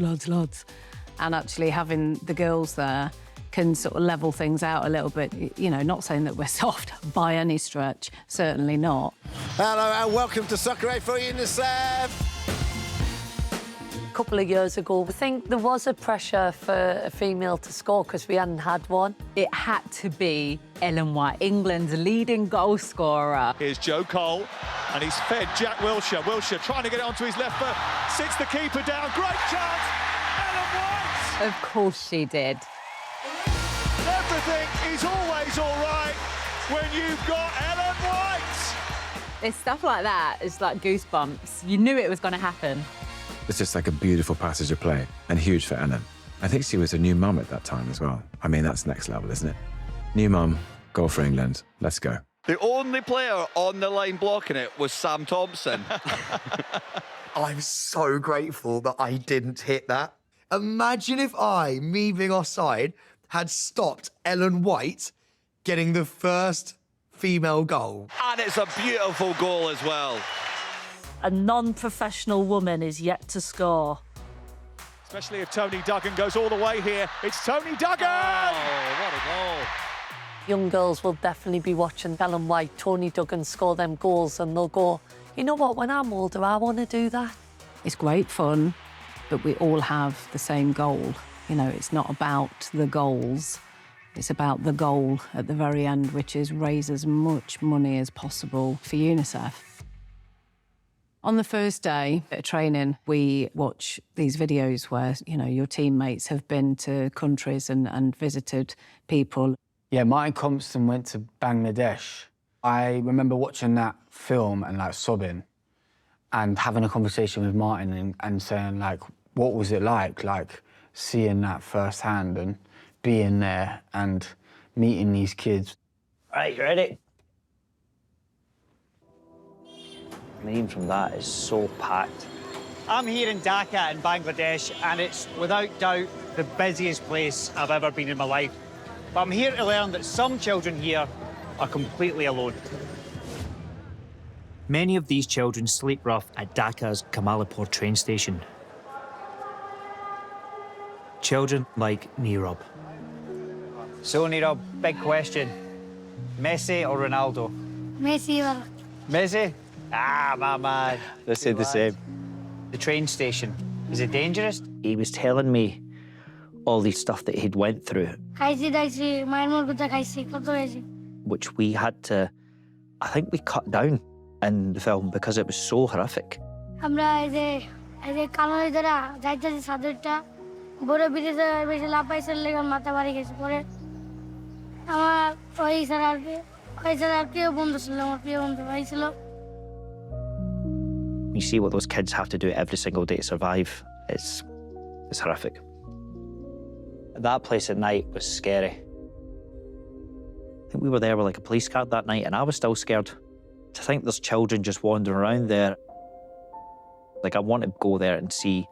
[SPEAKER 2] And actually having the girls there can sort of level things out a little bit. Not saying that we're soft by any stretch, certainly not.
[SPEAKER 31] Hello and welcome to Soccer Aid for UNICEF.
[SPEAKER 20] A couple of years ago, I think there was a pressure for a female to score because we hadn't had one.
[SPEAKER 10] It had to be Ellen White, England's leading goal scorer.
[SPEAKER 5] Here's Joe Cole, and he's fed Jack Wilshere. Wilshere trying to get it onto his left foot, sits the keeper down. Great chance, Ellen White!
[SPEAKER 10] Of course she did.
[SPEAKER 5] Everything is always all right when you've got Ellen White!
[SPEAKER 10] It's stuff like that. It's like goosebumps. You knew it was going to happen.
[SPEAKER 11] It's just like a beautiful passage of play and huge for Ellen. I think she was a new mum at that time as well. I mean, that's next level, isn't it? New mum, goal for England. Let's go.
[SPEAKER 13] The only player on the line blocking it was Sam Thompson.
[SPEAKER 14] I'm so grateful that I didn't hit that. Imagine if me being offside, had stopped Ellen White getting the first female goal.
[SPEAKER 13] And it's a beautiful goal as well.
[SPEAKER 9] A non-professional woman is yet to score.
[SPEAKER 5] Especially if Tony Duggan goes all the way here. It's Tony Duggan!
[SPEAKER 13] Oh, what a goal.
[SPEAKER 20] Young girls will definitely be watching Ellen White, Tony Duggan score them goals, and they'll go, you know what, when I'm older, I want to do that.
[SPEAKER 2] It's great fun, but we all have the same goal. It's not about the goals. It's about the goal at the very end, which is raise as much money as possible for UNICEF. On the first day at training, we watch these videos where, your teammates have been to countries and visited people.
[SPEAKER 8] Yeah, Martin Compton went to Bangladesh. I remember watching that film and, sobbing and having a conversation with Martin and saying, what was it like, seeing that firsthand and being there and meeting these kids.
[SPEAKER 24] Right, you ready? The name from that is so packed.
[SPEAKER 15] I'm here in Dhaka in Bangladesh, and it's without doubt the busiest place I've ever been in my life. But I'm here to learn that some children here are completely alone.
[SPEAKER 17] Many of these children sleep rough at Dhaka's Kamalapur train station. Children like Nirab.
[SPEAKER 15] So, Nirab, big question. Messi or Ronaldo?
[SPEAKER 19] Messi.
[SPEAKER 15] Messi? Ah, my man.
[SPEAKER 24] They said the same.
[SPEAKER 15] The train station, is it dangerous?
[SPEAKER 24] He was telling me all the stuff that he'd went through, which we had to, I think we cut down in the film because it was so horrific. You see what those kids have to do every single day to survive. It's horrific. That place at night was scary. I think we were there with a police car that night, and I was still scared. To think there's children just wandering around there. I want to go there and see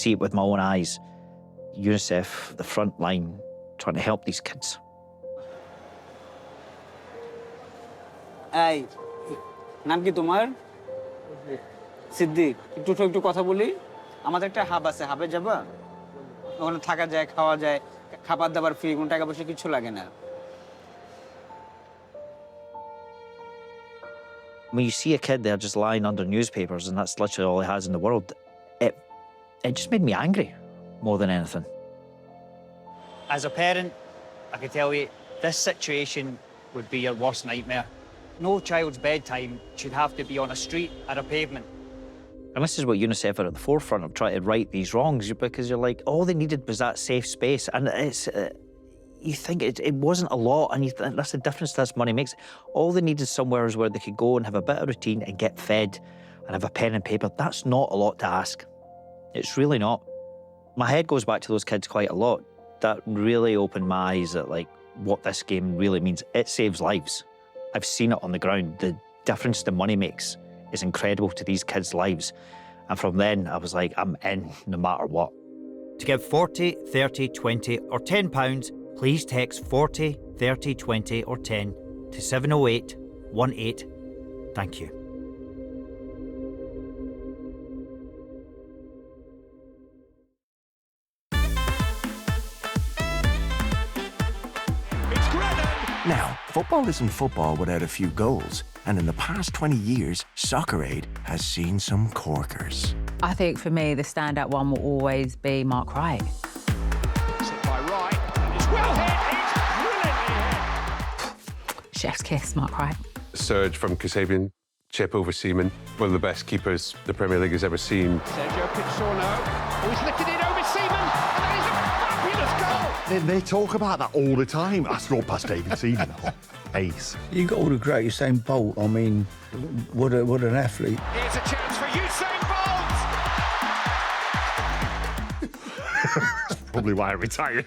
[SPEAKER 24] it with my own eyes. UNICEF, the front line, trying to help these kids.
[SPEAKER 15] Hey, নাম কি তোমার? সিদ্দিক, একটু কথা বলি। আমাদের একটা hub আছে, হাবে যাবা? ওখানে থাকা যায়, খাওয়া যায়, খাবার দাবার ফ্রি, কোনো টাকা পয়সা কিছু লাগে না।
[SPEAKER 24] When you see a kid there just lying under newspapers and that's literally all he has in the world, it just made me angry more than anything.
[SPEAKER 15] As a parent, I can tell you, this situation would be your worst nightmare. No child's bedtime should have to be on a street or a pavement.
[SPEAKER 24] And this is what UNICEF are at the forefront of trying to right these wrongs, because you're like, all they needed was that safe space. And it's, you think it wasn't a lot, and you think that's the difference this money makes. All they needed somewhere is where they could go and have a bit of routine and get fed and have a pen and paper. That's not a lot to ask. It's really not. My head goes back to those kids quite a lot. That really opened my eyes at like what this game really means. It saves lives. I've seen it on the ground. The difference the money makes is incredible to these kids' lives. And from then, I was like, I'm in no matter what.
[SPEAKER 17] To give 40, 30, 20 or £10, please text 40, 30, 20 or 10 to 708 18. Thank you.
[SPEAKER 6] Now, football isn't football without a few goals, and in the past 20 years, Soccer Aid has seen some corkers.
[SPEAKER 10] I think for me, the standout one will always be Mark Wright.
[SPEAKER 16] Sit by Wright, and it's well hit, it's brilliantly hit.
[SPEAKER 10] Chef's kiss, Mark Wright.
[SPEAKER 1] Surge from Kasabian, chip over Seaman, one of the best keepers the Premier League has ever seen.
[SPEAKER 16] Sergio Pizzorno, oh, he's lifted it over Seaman, and that is a fabulous goal!
[SPEAKER 3] They talk about that all the time. That's not past David Seaman. Ace.
[SPEAKER 12] You got all the great Usain Bolt. I mean, what an athlete.
[SPEAKER 16] Here's a chance for Usain Bolt!
[SPEAKER 3] Probably why I retired.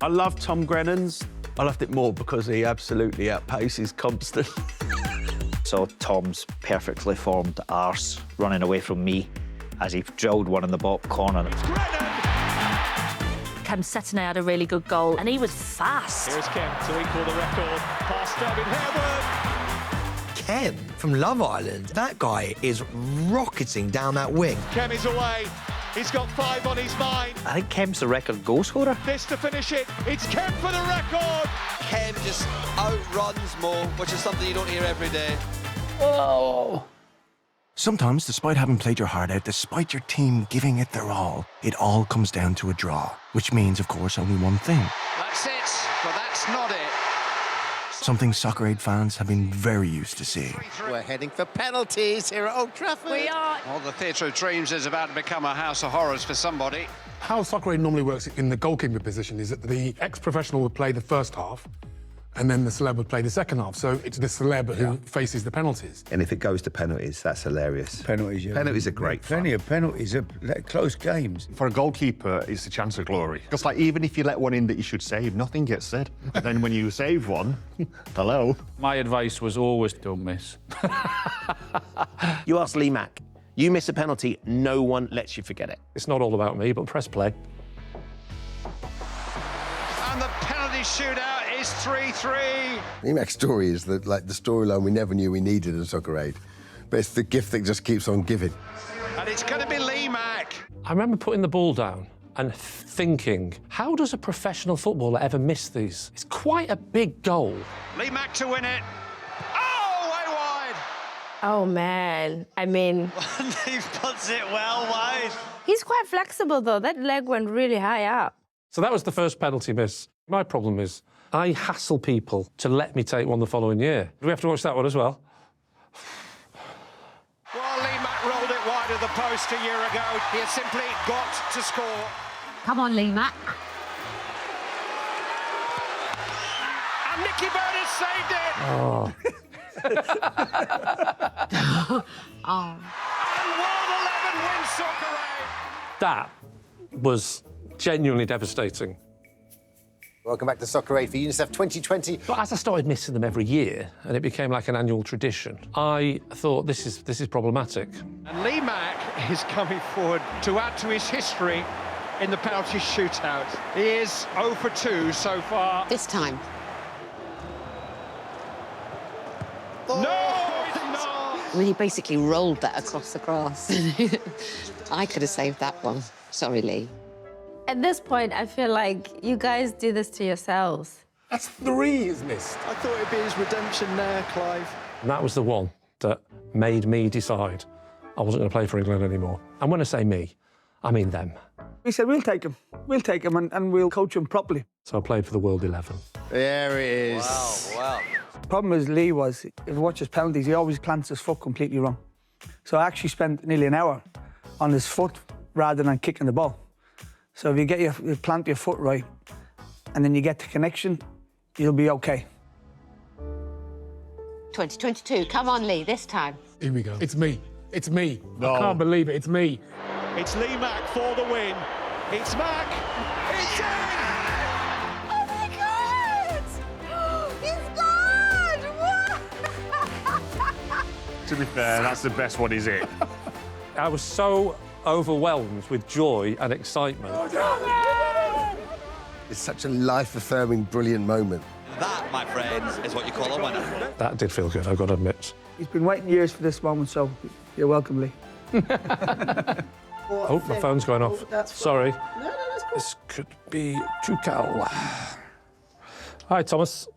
[SPEAKER 18] I love Tom Grennan's. I loved it more because he absolutely outpaces Compston.
[SPEAKER 24] Saw Tom's perfectly formed arse running away from me as he drilled one in the bottom corner.
[SPEAKER 9] Kem Setene had a really good goal, and he was fast.
[SPEAKER 5] Here's Kem to equal the record. Past David Harewood.
[SPEAKER 14] Kem from Love Island. That guy is rocketing down that wing.
[SPEAKER 5] Kem is away. He's got 5 on his mind.
[SPEAKER 24] I think Kem's the record goal scorer.
[SPEAKER 5] This to finish it. It's Kem for the record.
[SPEAKER 13] Kem just outruns Mo, which is something you don't hear every day.
[SPEAKER 6] Oh. Sometimes, despite having played your heart out, despite your team giving it their all, it all comes down to a draw, which means, of course, only one thing.
[SPEAKER 16] That's it, but that's not it.
[SPEAKER 6] Something Soccer Aid fans have been very used to seeing.
[SPEAKER 31] We're heading for penalties here at Old Trafford.
[SPEAKER 9] We are.
[SPEAKER 16] Well, the Theatre of Dreams is about to become a house of horrors for somebody.
[SPEAKER 19] How Soccer Aid normally works in the goalkeeper position is that the ex-professional would play the first half, and then the celeb would play the second half. So it's the celeb who faces the penalties.
[SPEAKER 4] And if it goes to penalties, that's hilarious.
[SPEAKER 12] Penalties, yeah.
[SPEAKER 4] Penalties are great fun.
[SPEAKER 12] Plenty of penalties, close games.
[SPEAKER 3] For a goalkeeper, it's a chance of glory. Because, like, even if you let one in that you should save, nothing gets said. And then when you save one, hello.
[SPEAKER 21] My advice was always don't miss.
[SPEAKER 22] You ask Lee Mack, you miss a penalty, no one lets you forget it.
[SPEAKER 23] It's not all about me, but press play.
[SPEAKER 16] And the penalty shootout is 3-3.
[SPEAKER 30] Lee Mack's story is the storyline we never knew we needed in Soccer Aid. But it's the gift that just keeps on giving.
[SPEAKER 16] And it's going to be Lee Mack.
[SPEAKER 23] I remember putting the ball down and thinking, how does a professional footballer ever miss these? It's quite a big goal.
[SPEAKER 16] Lee Mack to win it. Oh, way wide.
[SPEAKER 25] Oh, man. I mean...
[SPEAKER 15] He puts it well wide.
[SPEAKER 25] He's quite flexible, though. That leg went really high up.
[SPEAKER 23] So that was the first penalty miss. My problem is I hassle people to let me take one the following year. Do we have to watch that one as well?
[SPEAKER 16] Well, Lee Mack rolled it wide of the post a year ago. He has simply got to score.
[SPEAKER 29] Come on, Lee Mack.
[SPEAKER 16] And Nicky Bird has saved it.
[SPEAKER 23] Oh.
[SPEAKER 29] Oh.
[SPEAKER 16] And World 11 wins Soccer Aid.
[SPEAKER 23] That was genuinely devastating.
[SPEAKER 31] Welcome back to Soccer Aid for UNICEF 2020.
[SPEAKER 23] But as I started missing them every year, and it became like an annual tradition, I thought this is problematic.
[SPEAKER 16] And Lee Mack is coming forward to add to his history in the penalty shootout. He is 0 for 2 so far.
[SPEAKER 29] This time.
[SPEAKER 16] No, it's not!
[SPEAKER 29] I mean, he basically rolled that across the grass. I could have saved that one. Sorry, Lee.
[SPEAKER 25] At this point, I feel like you guys do this to yourselves.
[SPEAKER 19] That's 3 he's missed.
[SPEAKER 13] I thought it'd be his redemption there, Clive.
[SPEAKER 23] And that was the one that made me decide I wasn't going to play for England anymore. And when I say me, I mean them.
[SPEAKER 1] We said, we'll take him and we'll coach him properly.
[SPEAKER 23] So I played for the World 11.
[SPEAKER 31] There it is.
[SPEAKER 13] Wow.
[SPEAKER 1] The problem with Lee was, if you watch his penalties, he always plants his foot completely wrong. So I actually spent nearly an hour on his foot rather than kicking the ball. So if you plant your foot right and then you get the connection, you'll be okay.
[SPEAKER 29] 2022, come on, Lee, this time.
[SPEAKER 19] Here we go. It's me. It's me.
[SPEAKER 3] No.
[SPEAKER 19] I can't believe it. It's me.
[SPEAKER 5] It's Lee Mack for the win. It's Mack. It's in!
[SPEAKER 25] Oh my God! He's gone!
[SPEAKER 3] To be fair, that's the best one, is it?
[SPEAKER 23] I was so overwhelmed with joy and excitement.
[SPEAKER 30] It's such a life-affirming, brilliant moment.
[SPEAKER 13] That, my friends, is what you call a winner.
[SPEAKER 23] That did feel good, I've got to admit.
[SPEAKER 1] He's been waiting years for this moment, so you're welcome, Lee.
[SPEAKER 23] Oh, my phone's going off.
[SPEAKER 1] That's
[SPEAKER 23] Sorry.
[SPEAKER 1] No, that's cool.
[SPEAKER 23] This could be Trukal. Hi, Thomas.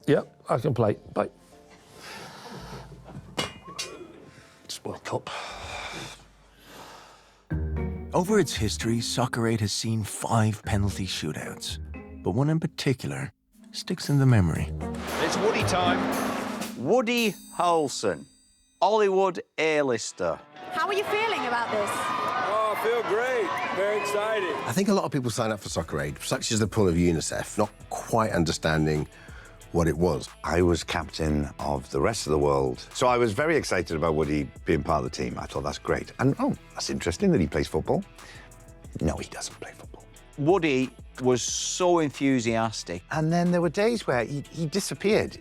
[SPEAKER 23] Yep, I can play. Bye. Just woke up.
[SPEAKER 6] Over its history, Soccer 8 has seen 5 penalty shootouts, but one in particular sticks in the memory.
[SPEAKER 13] It's Woody time. Woody Harrelson, Hollywood A-lister.
[SPEAKER 25] How are you feeling about this?
[SPEAKER 16] Oh, I feel great. Very excited.
[SPEAKER 30] I think a lot of people sign up for Soccer Aid, such as the pull of UNICEF, not quite understanding what it was.
[SPEAKER 2] I was captain of the rest of the world, so I was very excited about Woody being part of the team. I thought that's great. And, oh, that's interesting that he plays football. No, he doesn't play football.
[SPEAKER 13] Woody was so enthusiastic.
[SPEAKER 2] And then there were days where he disappeared.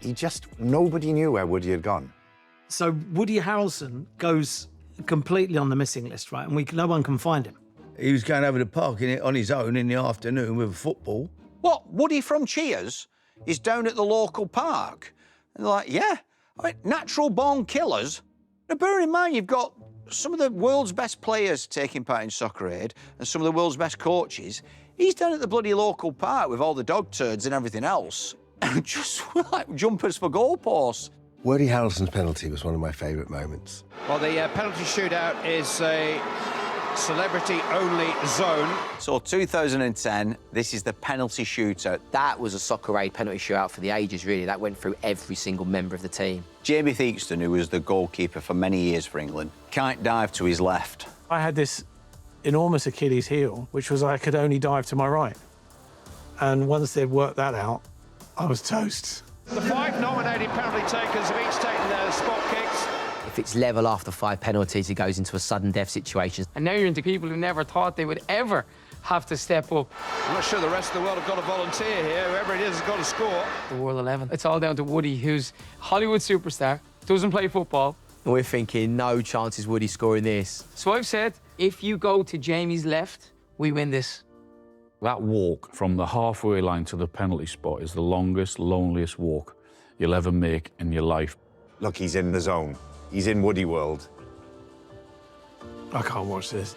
[SPEAKER 2] Nobody knew where Woody had gone.
[SPEAKER 7] So Woody Harrelson goes completely on the missing list, right? And no one can find him.
[SPEAKER 12] He was going over the park on his own in the afternoon with football.
[SPEAKER 13] What, Woody from Cheers is down at the local park? And they're like, yeah, natural-born killers. Now, bear in mind, you've got some of the world's best players taking part in Soccer Aid and some of the world's best coaches. He's down at the bloody local park with all the dog turds and everything else. Just like jumpers for goalposts.
[SPEAKER 30] Woody Harrelson's penalty was one of my favourite moments.
[SPEAKER 16] Well, the penalty shootout is a celebrity-only zone.
[SPEAKER 13] So 2010, this is the penalty shootout.
[SPEAKER 8] That was a Soccer Aid penalty shootout for the ages, really. That went through every single member of the team.
[SPEAKER 13] Jamie Theakston, who was the goalkeeper for many years for England, can't dive to his left.
[SPEAKER 7] I had this enormous Achilles heel, which was I could only dive to my right. And once they'd worked that out, I was toast.
[SPEAKER 16] The 5 nominated penalty takers have each taken their spot kicks.
[SPEAKER 8] If it's level after 5 penalties, it goes into a sudden death situation.
[SPEAKER 10] And now you're into people who never thought they would ever have to step up.
[SPEAKER 16] I'm not sure the rest of the world have got a volunteer here. Whoever it is has got to score.
[SPEAKER 10] The World 11. It's all down to Woody, who's Hollywood superstar, doesn't play football.
[SPEAKER 8] And we're thinking, no chances Woody scoring this.
[SPEAKER 10] So I've said, if you go to Jamie's left, we win this.
[SPEAKER 21] That walk from the halfway line to the penalty spot is the longest, loneliest walk you'll ever make in your life.
[SPEAKER 2] Look, he's in the zone. He's in Woody World.
[SPEAKER 7] I can't watch this.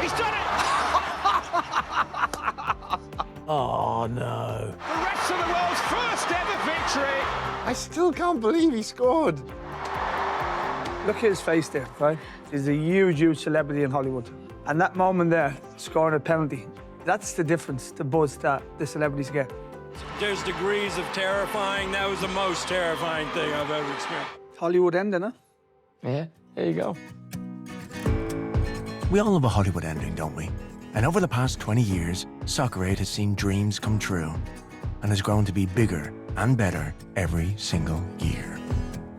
[SPEAKER 16] He's done it!
[SPEAKER 7] Oh, no.
[SPEAKER 16] The rest of the world's first ever victory.
[SPEAKER 30] I still can't believe he scored.
[SPEAKER 1] Look at his face there, right? He's a huge, huge celebrity in Hollywood. And that moment there, scoring a penalty, that's the difference, the buzz that the celebrities get.
[SPEAKER 11] There's degrees of terrifying. That was the most terrifying thing I've ever experienced.
[SPEAKER 1] Hollywood ending, huh?
[SPEAKER 10] Yeah, there you go.
[SPEAKER 6] We all love a Hollywood ending, don't we? And over the past 20 years, Soccer 8 has seen dreams come true and has grown to be bigger and better every single year.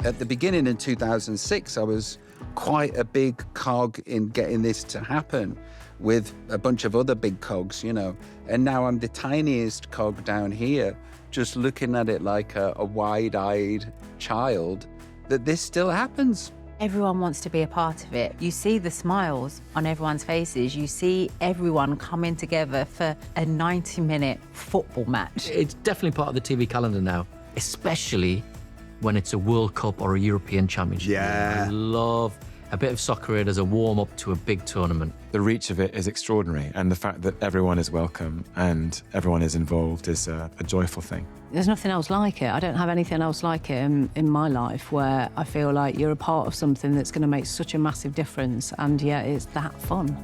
[SPEAKER 17] At the beginning in 2006, I was quite a big cog in getting this to happen with a bunch of other big cogs, you know. And now I'm the tiniest cog down here, just looking at it like a wide-eyed child, that this still happens.
[SPEAKER 25] Everyone wants to be a part of it. You see the smiles on everyone's faces. You see everyone coming together for a 90-minute football match.
[SPEAKER 10] It's definitely part of the TV calendar now, especially when it's a World Cup or a European Championship.
[SPEAKER 2] Yeah.
[SPEAKER 10] I love
[SPEAKER 4] a bit of Soccer Aid as a warm-up to a big tournament.
[SPEAKER 9] The reach of it is extraordinary, and the fact that everyone is welcome and everyone is involved is a joyful thing.
[SPEAKER 25] There's nothing else like it. I don't have anything else like it in my life where I feel like you're a part of something that's going to make such a massive difference, and yet it's that fun.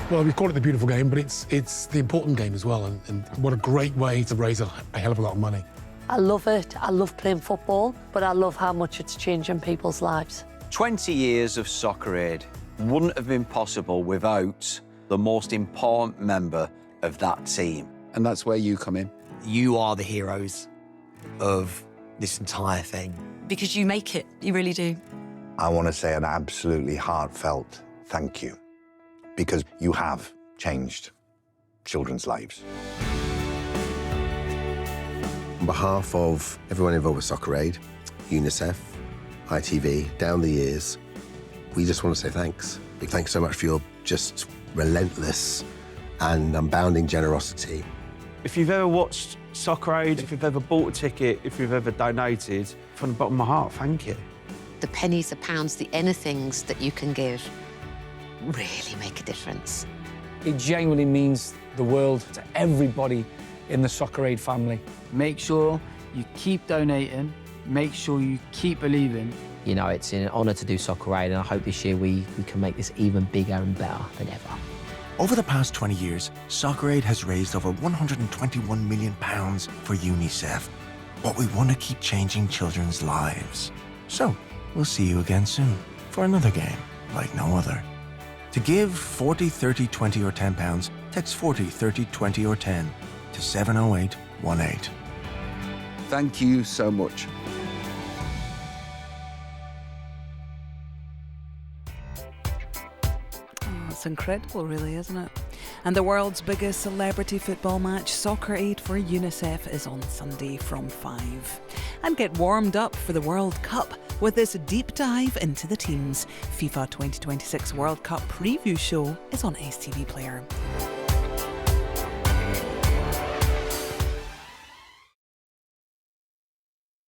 [SPEAKER 19] Well, we call it the beautiful game, but it's the important game as well, and what a great way to raise a hell of a lot of money.
[SPEAKER 14] I love it. I love playing football, but I love how much it's changing people's lives.
[SPEAKER 13] 20 years of Soccer Aid wouldn't have been possible without the most important member of that team.
[SPEAKER 17] And that's where you come in.
[SPEAKER 15] You are the heroes of this entire thing.
[SPEAKER 18] Because you make it, you really do.
[SPEAKER 2] I want to say an absolutely heartfelt thank you, because you have changed children's lives.
[SPEAKER 30] On behalf of everyone involved with Soccer Aid, UNICEF, ITV, down the years, we just want to say thanks. Big thanks so much for your just relentless and unbounding generosity.
[SPEAKER 20] If you've ever watched Soccer Aid, if you've ever bought a ticket, if you've ever donated, from the bottom of my heart, thank you.
[SPEAKER 29] The pennies, the pounds, the anythings that you can give really make a difference.
[SPEAKER 22] It genuinely means the world to everybody in the Soccer Aid family.
[SPEAKER 10] Make sure you keep donating, make sure you keep believing.
[SPEAKER 8] You know, it's an honour to do Soccer Aid, and I hope this year we can make this even bigger and better than ever.
[SPEAKER 6] Over the past 20 years, Soccer Aid has raised over £121 million for UNICEF. But we want to keep changing children's lives. So, we'll see you again soon for another game like no other. To give 40, 30, 20 or £10, text 40, 30, 20 or 10 to 70818.
[SPEAKER 17] Thank you so much.
[SPEAKER 24] It's incredible, really, isn't it? And the world's biggest celebrity football match, Soccer Aid for UNICEF, is on Sunday from 5. And get warmed up for the World Cup with this deep dive into the teams. FIFA 2026 World Cup preview show is on STV Player.